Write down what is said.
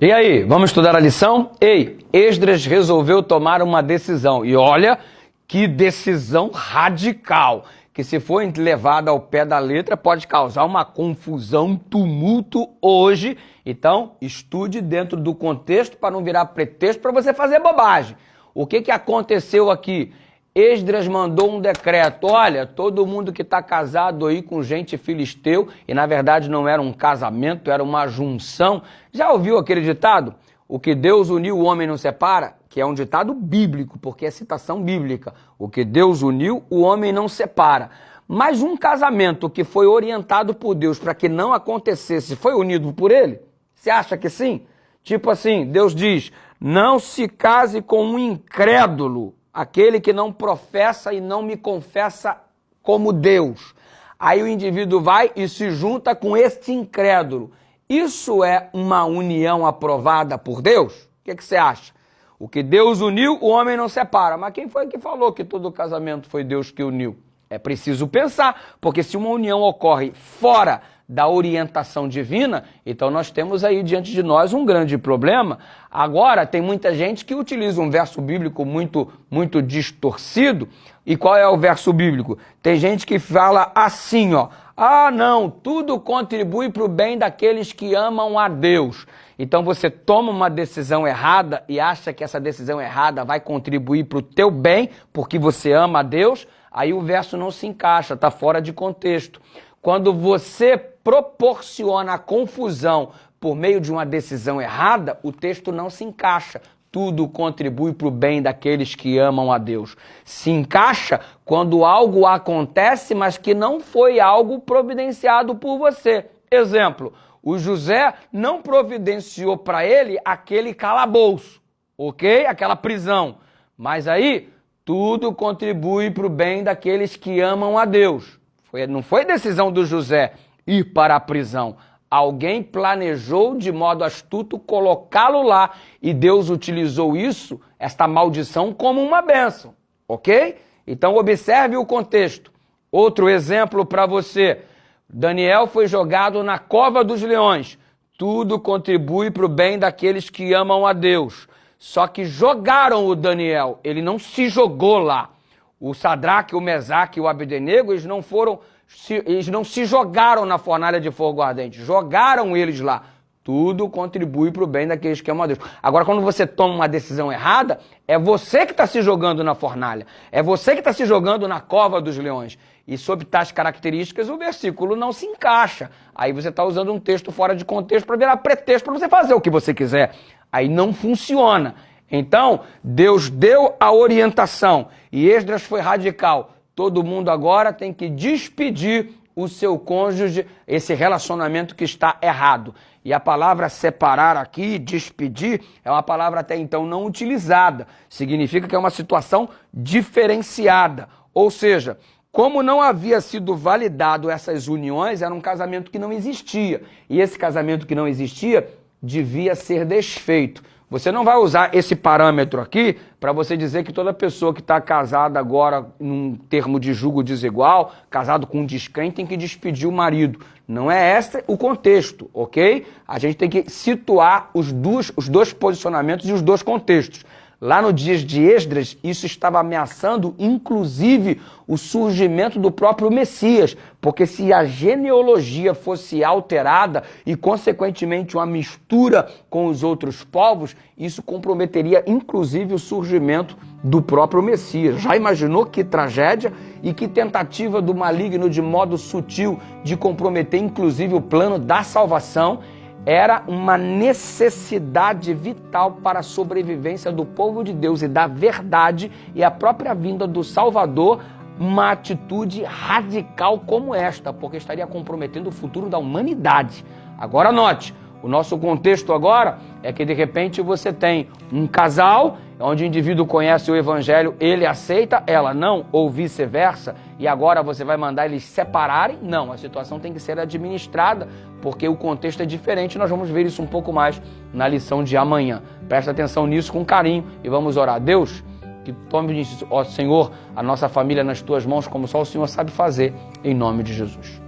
E aí, vamos estudar a lição? Ei, Esdras resolveu tomar uma decisão. E olha que decisão radical, que se for levada ao pé da letra pode causar uma confusão, um tumulto hoje. Então, estude dentro do contexto para não virar pretexto para você fazer bobagem. O que aconteceu aqui? Esdras mandou um decreto, olha, todo mundo que está casado aí com gente filisteu, e na verdade não era um casamento, era uma junção. Já ouviu aquele ditado? O que Deus uniu, o homem não separa? Que é um ditado bíblico, porque é citação bíblica. O que Deus uniu, o homem não separa. Mas um casamento que foi orientado por Deus para que não acontecesse, foi unido por ele? Você acha que sim? Tipo assim, Deus diz, não se case com um incrédulo, aquele que não professa e não me confessa como Deus. Aí o indivíduo vai e se junta com este incrédulo. Isso é uma união aprovada por Deus? O que você acha? O que Deus uniu, o homem não separa. Mas quem foi que falou que todo casamento foi Deus que uniu? É preciso pensar, porque se uma união ocorre fora da orientação divina, então nós temos aí diante de nós um grande problema. Agora, tem muita gente que utiliza um verso bíblico muito distorcido. E qual é o verso bíblico? Tem gente que fala assim, ó, ah não, tudo contribui para o bem daqueles que amam a Deus. Então você toma uma decisão errada e acha que essa decisão errada vai contribuir para o teu bem, porque você ama a Deus, aí o verso não se encaixa, está fora de contexto. Quando você proporciona a confusão por meio de uma decisão errada, o texto não se encaixa. Tudo contribui para o bem daqueles que amam a Deus. Se encaixa quando algo acontece, mas que não foi algo providenciado por você. Exemplo, o José não providenciou para ele aquele calabouço, ok? Aquela prisão. Mas aí, tudo contribui para o bem daqueles que amam a Deus. Não foi decisão do José ir para a prisão. Alguém planejou de modo astuto colocá-lo lá e Deus utilizou isso, esta maldição, como uma bênção, ok? Então observe o contexto. Outro exemplo para você. Daniel foi jogado na cova dos leões. Tudo contribui para o bem daqueles que amam a Deus. Só que jogaram o Daniel, ele não se jogou lá. O Sadraque, o Mesaque e o Abdenego, eles não se jogaram na fornalha de fogo ardente, jogaram eles lá. Tudo contribui para o bem daqueles que amam a Deus. Agora, quando você toma uma decisão errada, é você que está se jogando na fornalha, é você que está se jogando na cova dos leões. E sob tais características, o versículo não se encaixa. Aí você está usando um texto fora de contexto para virar pretexto para você fazer o que você quiser. Aí não funciona. Então, Deus deu a orientação e Esdras foi radical. Todo mundo agora tem que despedir o seu cônjuge, esse relacionamento que está errado. E a palavra separar aqui, despedir, é uma palavra até então não utilizada. Significa que é uma situação diferenciada. Ou seja, como não havia sido validado essas uniões, era um casamento que não existia. E esse casamento que não existia devia ser desfeito. Você não vai usar esse parâmetro aqui para você dizer que toda pessoa que está casada agora num termo de julgo desigual, casado com um descrente, tem que despedir o marido. Não é esse o contexto, ok? A gente tem que situar os dois posicionamentos e os dois contextos. Lá no dias de Esdras, isso estava ameaçando, inclusive, o surgimento do próprio Messias, porque se a genealogia fosse alterada e, consequentemente, uma mistura com os outros povos, isso comprometeria, inclusive, o surgimento do próprio Messias. Já imaginou que tragédia e que tentativa do maligno, de modo sutil, de comprometer, inclusive, o plano da salvação? Era uma necessidade vital para a sobrevivência do povo de Deus e da verdade e a própria vinda do Salvador, uma atitude radical como esta, porque estaria comprometendo o futuro da humanidade. Agora note, o nosso contexto agora é que de repente você tem um casal onde o indivíduo conhece o evangelho, ele aceita, ela não, ou vice-versa, e agora você vai mandar eles separarem? Não, a situação tem que ser administrada, porque o contexto é diferente. Nós vamos ver isso um pouco mais na lição de amanhã. Presta atenção nisso com carinho e vamos orar. Deus, que tome, ó Senhor, a nossa família nas tuas mãos, como só o Senhor sabe fazer, em nome de Jesus.